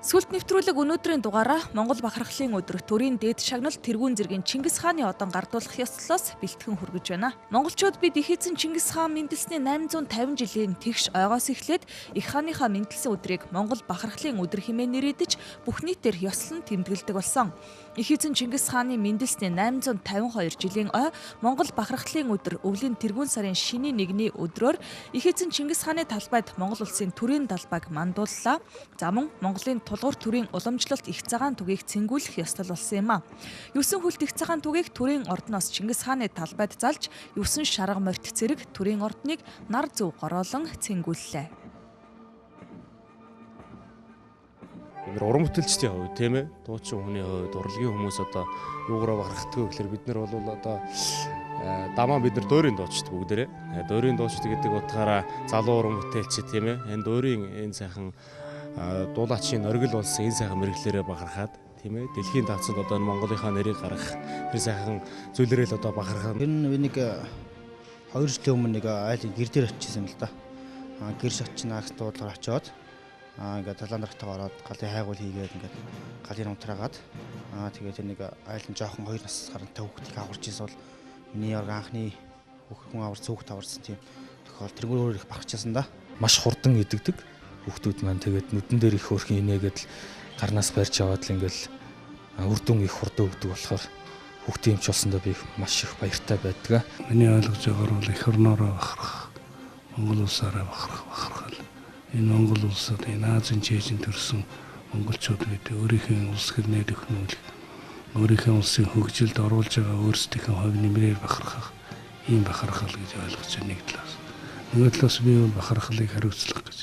Сүлт нэвтрүүлэг өнөөдрийн дугаараа Монгол бахархлын өдөр төрийн дээд шагналт тэргүүн зэргийн Чингис хааны одон гардуулах ёслолоос бэлтгэн хүргэж байна. Монголчууд бид их эзэн Чингис хаан мэндэлсний 850 жилийн тэгш ойгоос эхлээд их хааныхаа мэндэлсэн өдрийг Монгол бахархлын өдөр хэмээн нэрийдэж бүх нийтээр ёслон тэмдэглэдэг болсон. Их эзэн Чингис хааны мэндэлсний 852 жилийн ой Монгол бахархлын өдөр өвлийн тэргүүн сарын шиний 1-ний өдрөөр их эзэн Чингис хааны талбайд Монгол улсын төрийн далбайг мандууллаа. За мөн Монголын тулгуур төрийн уламжлалт их цагаан түгийг цэнгүүлэх ёслол болсон юм а. 9 хүлт их цагаан түгийг төрийн ордноос Чингис хааны талбайд залж 9 шарга морьт цэрэг төрийн ордныг нар зөв гороолон цэнгүүллээ. Уран бүтээлчдийн хувьд тийм ээ дуучин хүний хувьд урлагийн хүмүүс одоо юугаараа бахархдаг гэхээр бид нар бол одоо дамаа бид нар дуурийн дуучид бүгдээрээ дуурийн дуучид гэдэг утгаараа залуу уран бүтээлчид тийм ээ энэ дуурийн энэ сайхан дуулаачийн оргил болсон энэ сайхан мэрэгчлэрээ бахархаад тийм ээ дэлхийн давцад одоо Монголынхаа нэрийг гаргах тэр сайхан зүйлээрээ л одоо бахархаа. Тэр нь нэг 2 жилийн өмнө нэг айлын гэр дээр очижсэн юм л да. Гэр шатчнаа гэсэн дуудлага очиод ингээд талаан дарагтаа ороод галын хайгуул хийгээд ингээд галын унтраагаад тэгээд нэг айлын жоохон 2 нас гарантай хүүхдийг аварч ирсэн бол миний анхны хүүхэн авар цөөхт аварсан тийм тохиол тэргээр их багчаасан да. Маш хурдан идэгдэг хүүхдүүд маань тэгээд нүдэн дээр их хөөрхөн инээгээд л гарнаас барьж аваад л ингээл үр дүн их хурдан өгдөг болохоор хүүхдийн эмч болсондоо би маш их баяртай байдаг. Миний ойлгож байгаагаар бол эх орноороо бахархах, Монгол улсаараа бахархал. Энэ Монгол улсад энэ Азийн чэйжин төрсэн монголчууд бид өөрийнхөө улс гэрнээ өхнүүлэх, өөрийнхөө улсын хөгжилд оруулж байгаа өөрсдийнхөө хувь нэмрээр бахархах ийм бахархал гэж ойлгож байна нэг талаас. Нөгөө талаас би бол бахархлыг хариуцлах гэж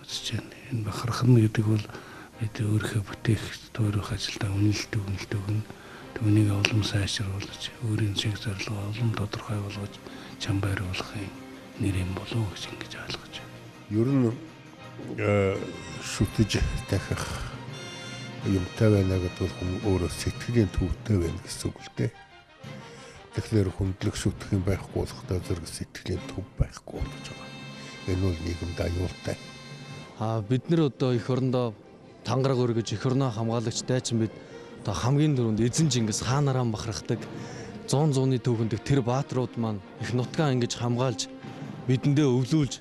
бодож байна. Энэ бахархна гэдэг бол бид өөрийнхөө бүтээх туурах ажилдаа үнэлт өгнө. Түүнийг улам сайжруулж, өөрийн чиг зорилгоо улам тодорхой болгож чам байруулахын нэр юм болов уу гэж ингэж ойлгож байна. Ер нь шүтэж дахих юмтай байна гэдэг бол өөрөө сэтгэлийн төвтэй байна гэсэн үг л дээ. Тэгэхээр хүндлэг шүтэх юм байхгүй болохдоо зэрэг сэтгэлийн төв байхгүй болж байгаа. Энэ бол нийгэмд аюултай. Бид нэр одоо эх орондоо тангараг өргөж эх орноо хамгаалагч дайчин бид одоо хамгийн түрүүнд эзэн Чингис хаанаараа бахархдаг 100-100-ны төвхөндөх тэр бааtruуд маань их нутгаа ингэж хамгаалж бидэндээ өвлүүлж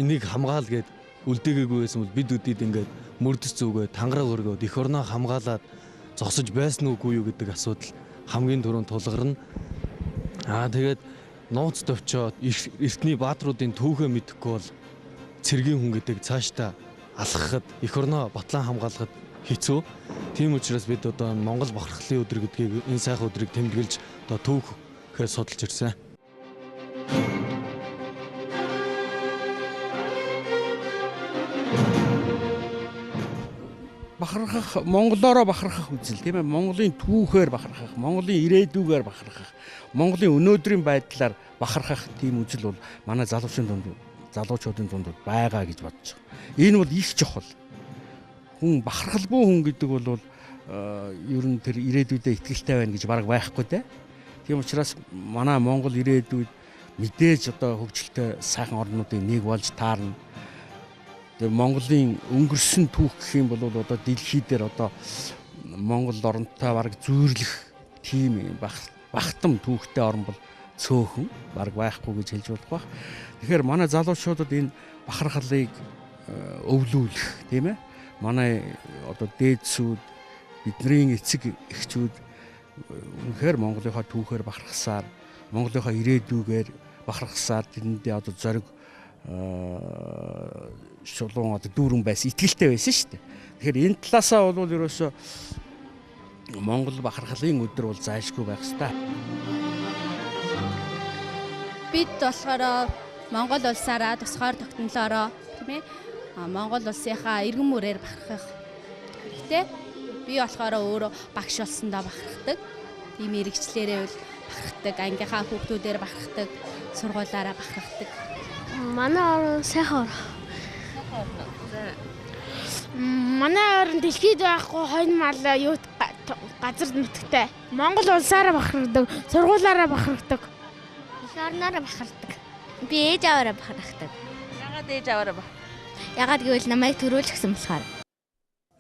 энийг хамгаал гэд үлдээгээгүй байсан бол бид үдид ингээд мөрдөс зүгээ тангараг өргөөд эх орноо хамгаалаад зогсож байсан уугүй юу гэдэг асуудал хамгийн түрүүнд тулгарна. Тэгээд нууц төвчоод эртний бааtruудын түүхээ мэдэхгүй бол цэргийн хүн гэдэг цаашдаа алхахад эх орноо батлан хамгаалахад хэцүү. Тийм учраас бид одоо Монгол бахархлын өдөр гэдгийг энэ сайхан өдрийг тэмдэглэж одоо түүхээ судалж ирсэн. Бахархах, монголоороо бахархах үзэл тийм ээ. Монголын түүхээр бахархах, Монголын ирээдүйгээр бахархах, Монголын өнөөдрийн байдлаар бахархах тийм үзэл бол манай залуучуудын дунд байгаа гэж бодож байгаа. Энэ бол их чухал. Хүн бахархалгүй хүн гэдэг бол ер нь тэр ирээдүйдээ итгэлтэй байна гэж бараг байхгүй дээ. Тийм учраас манай Монгол ирээдүйд мэдээж одоо хөгжилтэй сайхан орнуудын нэг болж таарна. Тэгээ Монголын өнгөрсөн түүх гэх юм бол одоо дэлхий дээр одоо Монгол оронтой бараг зүйрлэх тийм багтам түүхтэй орн бол цөөхөн бараг байхгүй гэж хэлж болох байх. Тэгэхээр манай залуучуудад энэ бахархлыг өвлүүлэх тийм ээ. Манай одоо дээдсүүд бидний эцэг эхчүүд үнэхээр Монголынхаа түүхээр бахархсаар, Монголынхаа ирээдүйгээр бахархсаар тэрэндээ одоо зориг шулуун одоо дүүрэн байсан, итгэлтэй байсан шүү дээ. Тэгэхээр энэ талаасаа бол ерөөсөө Монгол бахархлын өдөр бол зайлшгүй байх ёстой. Бид болохоор Монгол улсаараа тусгаар тогтнолоороо тийм ээ Монгол улсынхаа иргэн мөрөөр бахархах хэрэгтэй. Би болохоор өөрөө багш болсондоо бахархдаг. Тийм мэрэгчлэрээ бол бахархдаг, ангийнхаа хүүхдүүдээр бахархдаг, сургуулаараа бахархдаг. Манай орон сайхан орон. Манай орон дэлхийд байхгүй хойно мал юу газар нутгтай. Монгол улсаараа бахархдаг, сургуулаараа бахархдаг. Эх орноор бахархдаг. Би ээж аваараа бахархдаг. Ягаад ээж аваараа бахархдаг? Ягаад гэвэл намайг төрүүлчихсэн болохоор.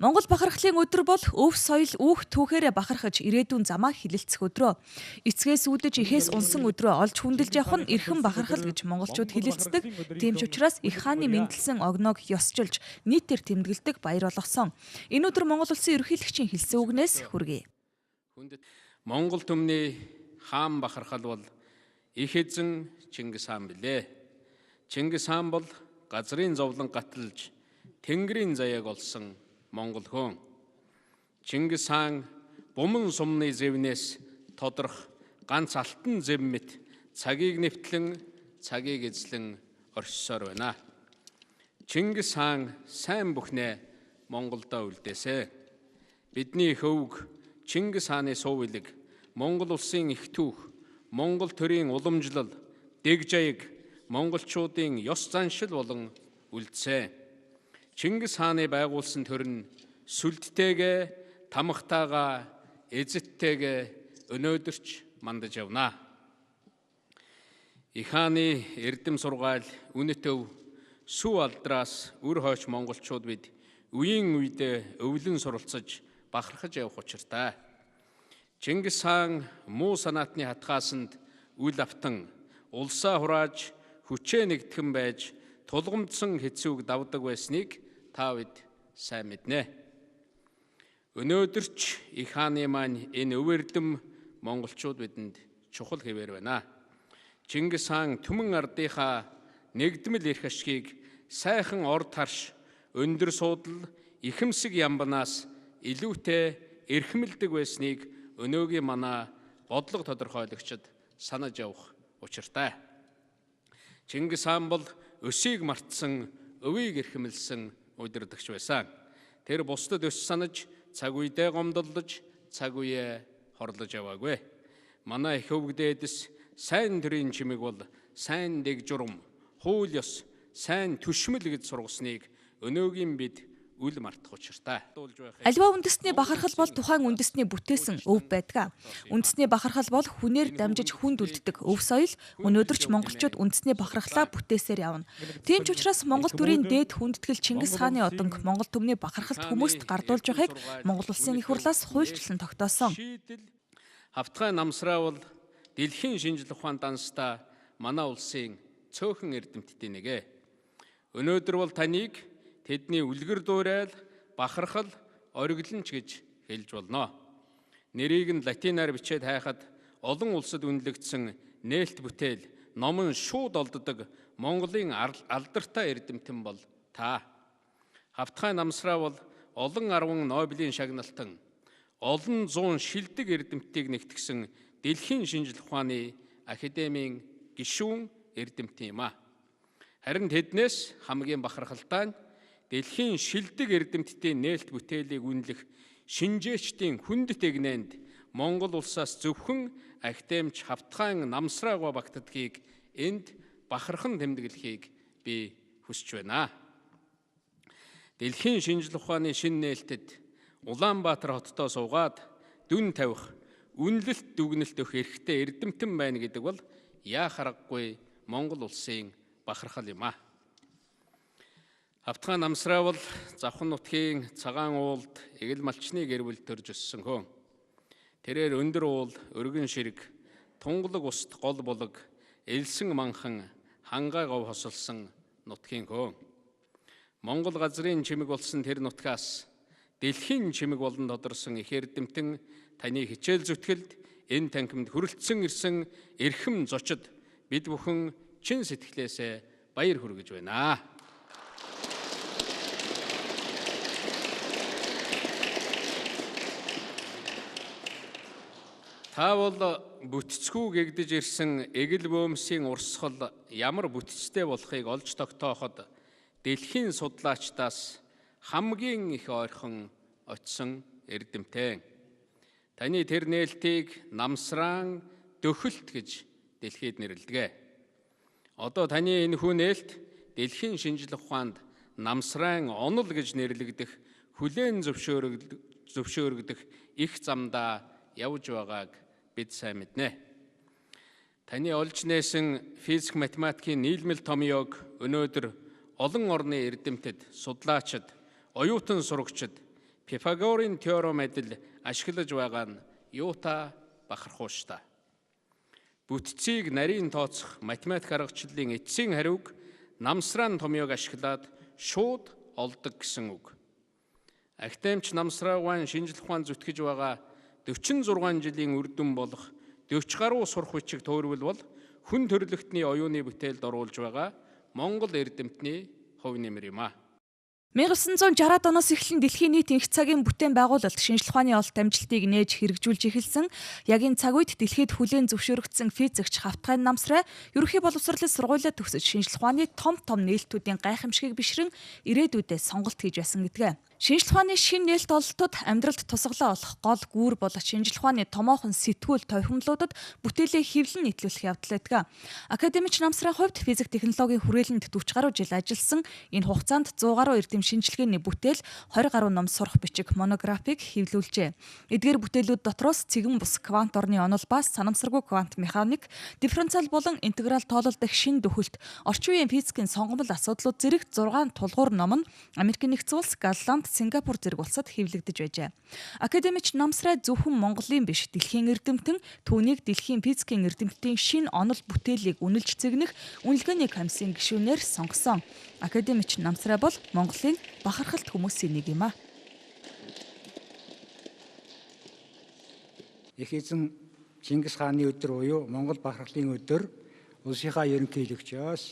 Монгол бахархлын өдөр бол өв соёл үүх түүхээрээ бахархаж ирээдүйн замаа хилэлцэх өдрөө. Эцгээс үүдэж ихээс унсан өдрөө олж хүндэлж явах нь эрхэм бахархал гэж монголчууд хилэлцдэг. Тийм ч учраас их хааны мэндэлсэн огноог ёсчилж нийтээр тэмдэглэдэг баяр болгосон. Энэ өдөр Монгол улсын ерөнхийлөгчийн хэлсэн үгнээс хүргэе. Монгол түмний хаан бахархал бол их эзэн Чингис хаан билээ. Чингис хаан бол газрын зовлон гаталж тэнгэрийн заяаг олсон Монгол хүн. Чингис хаан буман сумны зэвнээс тодрох ганц алтан зэв мэт цагийг нэвтлэн цагийг эзлэн оршсоор байна. Чингис хаан сайн бүхнээ Монголдо үлдээсэ. Бидний их өвг Чингис хааны сувилэг, Монгол улсын их түүх, Монгол төрийн уламжлал, дэг жаяг, монголчуудын ёс заншил болон үлдсэ. Чингис хааны байгуулсан төр нь сүлдтэйгээ, тамхтайгаа, эзэттэйгээ өнөөдөрч мандаж явна. Их хааны эрдэм сургаал үнэтэв сүү алдраас үр хойч монголчууд бид үеийн үедээ өвлөн суралцаж бахархаж явах учиртай. Чингис хаан муу санаатны хатгаасанд үл автан улсаа хурааж хүчээ нэгтгэн байж тулгамдсан хэцүүг давдаг байсныг та бид сайн мэднэ. Өнөөдөрч их хааны маань энэ өвөрдөм монголчууд бидэнд чухал хэвээр байна. Чингис хаан түмэн ардынхаа нэгдмэл эрх ашгийг сайхан орд харш, өндөр суудал, ихэмсэг ямбанаас илүүтэй эрхэмлдэг байсныг өнөөгийн манай бодлого тодорхойлогчид санаж явах учиртай. Чингис хаан бол өсийг мартсан, өвийг эрхэмлсэн удирдагч байсан. Тэр бусдад өс санаж, цаг үедээ гомдолдож, цаг үеэ хорлож яваагүй. Манай их өвөг дээдэс сайн төрийн чимэг бол сайн дэг журам, хууль ёс, сайн түшмэл гэж сургасныг өнөөгийн бид үл мартах учиртай. Аливаа үндэстний бахархал бол тухайн үндэстний бүтээсэн өв байдаг. Үндэстний бахархал бол хүнээр дамжиж хүнд үлддэг өв соёл. Өнөөдөрч монголчууд үндэстний бахархлаа бүтээсээр явна. Тийм ч учраас Монгол төрийн дээд хүндэтгэл Чингис хааны одонг Монгол түмний бахархалт хүмүүст гардуулж байгааг Монгол улсын их хурлаас хуульчлан тогтоосон. Хавтгай намсраа бол дэлхийн шинжлэх ухаан данстай манай улсын цөөхөн эрдэмтдийн нэг. Өнөөдөр бол таныг тэдний үлгэр дуурайл, бахархал, ориглонч гэж хэлж болно. Нэрийг нь латинаар бичээд хайхад олон улсад үнэлэгдсэн нээлт бүтээл, номон шууд олддог Монголын алдартай эрдэмтэн бол та. Хавтгай намсраа бол олон 10 Нобелийн шагналтан, олон 100 шилдэг эрдэмтдийг нэгтгсэн дэлхийн шинжлэх ухааны академийн гишүүн эрдэмтэн юм а. Харин тэднээс хамгийн бахархалтай нь дэлхийн шилдэг эрдэмтдийн нээлт бүтээлийг үнэлэх шинжээчдийн хүнд тэгнэнд Монгол улсаас зөвхөн академич Хавтгай намсраагаа багтдгийг энд бахархан тэмдэглэхийг би хүсэж байна. Дэлхийн шинжлэх ухааны шинэ нээлтэд Улаанбаатар хоттой суугаад дүн тавих, үнэлэлт дүгнэлт өгөх эрхтэй эрдэмтэн байна гэдэг бол яа харахгүй Монгол улсын бахархал юм а. Хавтгай намсраа бол Завхан нутгийн цагаан уулд эгэл малчны гэр бүл төрж өссөн хүн. Тэрээр өндөр уул, өргөн ширэг, тунгалаг уст гол булаг, элсэн манхан, хангаа гов хосолсон нутгийн хүн. Монгол газрын чимэг болсон тэр нутгаас дэлхийн чимэг болон тодорсон их эрдэмтэн таны хичээл зүтгэлд энэ танхимд хүрэлцэн ирсэн эрхэм зочид бид бүхэн чин сэтгэлээсээ баяр хүргэж байна. Та бол бүтцгүй гэгдэж ирсэн эгэл бөөмсийн урсгал ямар бүтцтэй болохыг олж тогтооход дэлхийн судлаачдаас хамгийн их ойрхон очсон эрдэмтэн. Таны тэр нээлтийг намсраан дөхөлт гэж дэлхийд нэрлэдэг. Одоо таны энэ хүн нээлт дэлхийн шинжлэх ухаанд намсраан онол гэж нэрлэгдэх хүлээн зөвшөөрөгдөх их замдаа явж байгааг бид сайн мэднэ. Таны олж нээсэн физик математикийн нийлмэл томьёог өнөөдөр олон орны эрдэмтэд, судлаачид, оюутан сурагчид, Пифагорын теорем адил ашиглаж байгаа нь юутай бахархууштай. Бүтцийг нарийн тооцох математик аргачлалын эцсийн хариуг намсраан томьёог ашиглаад шууд олдог гэсэн үг. Академич Намсраугаан шинжлэх ухаан зүтгэж байгаа 46 жилийн үр дүн болох 40 гаруй сурах бичиг төөрвөл бол хүн төрөлхтний оюуны бүтээлд оруулж байгаа Монгол эрдэмтний хувь нэмэр юм а. 1960-аад оноос эхлэн дэлхийн нийт энх цагийн бүтээн байгуулалт шинжлэх ухааны олд амжилтыг нээж хэрэгжүүлж эхэлсэн. Яг энэ цаг үед дэлхийд хүлээн зөвшөөрөгдсөн физикч Хавтгай Намсрай ерөнхий боловсролын сургуулиуд төгсөж шинжлэх ухааны том нээлтүүдийн гайхамшигыг бишрэн ирээдүйдээ сонголт хийж байсан гэдгээ. Шинжлэх ухааны шинэ нээлт ололтууд амьдралд тусгалаа олох гол гүүр болож шинжлэх ухааны томоохон сэтгүүл тойхомлуудад бүтээлээ хэвлэн нийтлүүлэх явдал байдаг. Академич Намсрайн хувьд физик технологийн хүрээлэнд 40 гаруй жил ажилласан. Энэ хугацаанд 100 гаруй эрдэм шинжилгээний бүтээл, 20 гаруй ном сурах бичиг монографик хэвлүүлжээ. Эдгээр бүтээлүүд дотроос цэгэн бус квант орны онол ба санамсаргүй квант механик, дифференциал болон интеграл тоолол дэх шинэ дөхөлт, орчин үеийн физикийн сонгомжтой асуудлууд зэрэг 6 тулгуур ном нь Америк нэгдсэн улс, Голланд, Сингапур зэрэг улсад хэвлэгдэж байжээ. Академич Намсрай зөвхөн Монголын биш, дэлхийн эрдэмтэн, түүнийг дэлхийн физикийн эрдэмтдийн шинэ онол бүтээлийг үнэлж цэгнэх үнэлгээний комиссийн гишүүнээр сонгосон. Академич Намсрай бол Монголын бахархалт хүмүүсийн нэг юм а. Их эзэн Чингис хааны өдөр буюу Монгол бахархлын өдөр улсынхаа ерөнхийлөгчөөс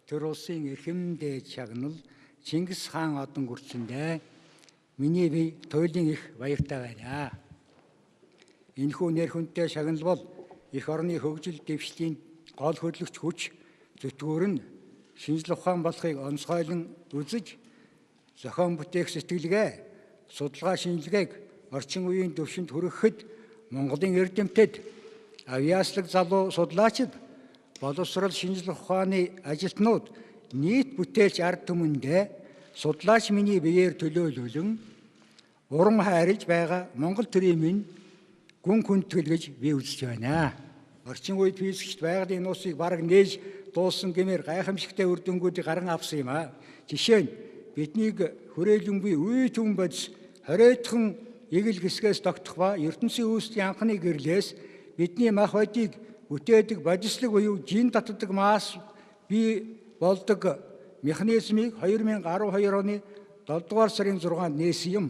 төр улсын эрхэм дээд шагнал Чингис хаан одон гүрцэндээ миний бие туйлын их баяртай байна. Энэхүү нэр хүнтэй шагнал бол эх орны хөгжил дэвшлийн гол хөдөлгч хүч зүтгүүр нь шинжлэх ухаан болохыг онцгойлон үзэж зохион бүтээх сэтгэлгээ, судалгаа шинжилгээг орчин үеийн төвшөнд хүрэхэд Монголын эрдэмтэд, авиаслаг залуу судлаачид, боловсрол шинжлэх ухааны ажилтнууд нийт бүтээлч ард түмэндээ судлаач миний биеэр төлөөлүүлэн уран хайрлаж байгаа Монгол төрийн минь гүн хүндэтгэл гэж би үзэж байна. Орчин үед физикчд байгалийн нуусыг бараг нээж дуусан гэмээр гайхамшигтай үр дүнгуудыг гарган авсан юм а. Жишээ нь биднийг хүрээлэнгүй үе түн бодис 20-ын игэл хэсгээс тогтох ба ертөнцийн үүслийн анхны гэрлээс бидний мах бодийг бүтээдэг бодислог буюу жин татдаг мас бий болдог механизмыг 2012 оны 7 дугаар сарын 6-нд нээсэн юм.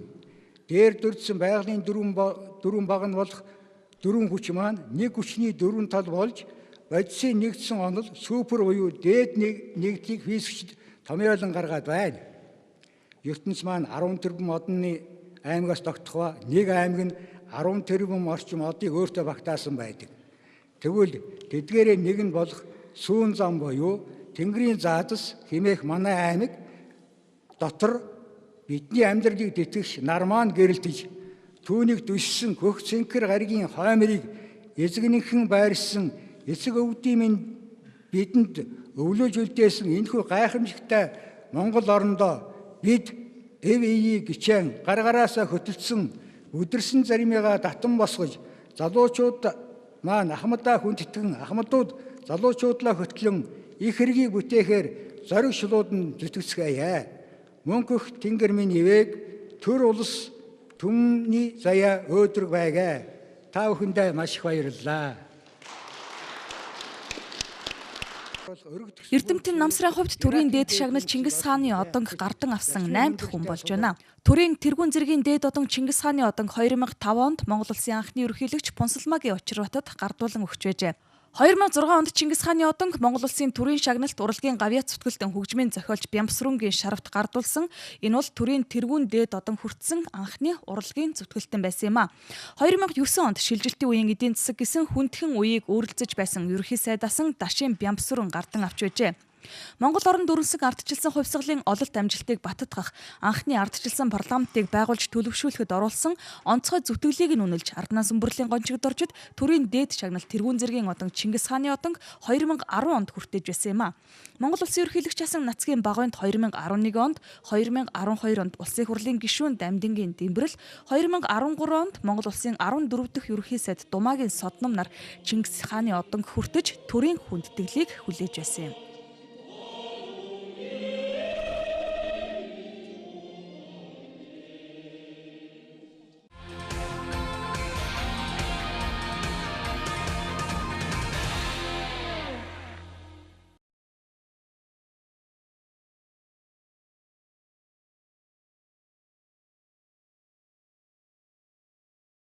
Дээр дурдсан байгалийн дөрвөн баг нь болох дөрвөн хүч маань нэг хүчний дөрвөн тал болж бодисын нэгдсэн онол супер буюу дээд нэгдлийг физикчд томьёолон гаргаад байна. ертөнц маань 10 тэрбум одны аймагаас тогтох ба нэг аймаг нь 10 тэрбум орчим одыг өөртөө багтаасан байдаг. Тэгвэл тэдгээрээ нэг нь болох сүүн зам буюу Тэнгэрийн заадас хэмээх манай аймаг дотор бидний амьдралыг тэтгэж нар маань гэрэлтэж түүнийг дүссэн хөх цэнхэр гаригийн хоймрыг эзэгнэнхэн байрсан эцэг өвдийн минь бидэнд өвлөж үлдээсэн энэхүү гайхамшигтай Монгол орондоо бид эв ии гिचэн гаргараасаа хөтөлсөн өдөрсөн заримыгаа татан босгож залуучууд маань ахмадаа хүндэтгэн ахмадууд залуучуудлаа хөтлөн их хэргийг бүтээхээр зориг шулууд нь зүтгэцгээе. Мөнхөх тэнгэр минь ивэг төр улс түмний заяа өөдрөг байгээ. Та бүхэндээ маш их баярлалаа. Эрдэмтэн Намсрайн хувьд төрийн дээд шагнал Чингис хааны одонг гардан авсан 8 дахь хүн болж байна. Төрийн тэргүүн зэргийн дээд одонг Чингис хааны одонг 2005 онд Монгол улсын анхны ерөнхийлөгч Пунсалмаагийн Очирбатад гардуулан өгч байжээ. 2006 онд Чингис хааны одонг Монгол улсын төрийн шагналт урлагийн гавьяа цутгэлтэн хөгжмийн зохиолч Бямбсрунгийн шарвт гардуулсан. Энэ бол төрийн тэргүүн дээд одон хүртсэн анхны урлагийн цутгэлтэн байсан юм а. 2009 онд шилжилтийн үеийн эдийн засаг гэсэн хүндхэн үеийг өөрлөцөж байсан ерөнхий сайд асан Дашин Бямбсрун гардан авч байжээ. Монгол орон дүрмсэг ардчилсан хувьсгалын ололт амжилтыг баттгах анхны ардчилсан парламентыг байгуулж төлөвшүүлэхэд оруулсан онцгой зүтгэлийг нь үнэлж арднаас өмбөрлийн гончигд орчид төрийн дээд шагнал тэргүүн зэргийн одон Чингис хааны одонг 2010 онд хүртэж байсан юм а. Монгол улсын ерөнхийлөгч асан Нацгийн багванд 2011 онд, 2012 онд улсын хурлын гишүүн Дамдингийн Дэмбэрэл, 2013 онд Монгол улсын 14 дахь ерөнхий сайд Думаагийн Содном нар Чингис хааны одонг хүртэж төрийн хүндэтгэлийг хүлээж байсан юм.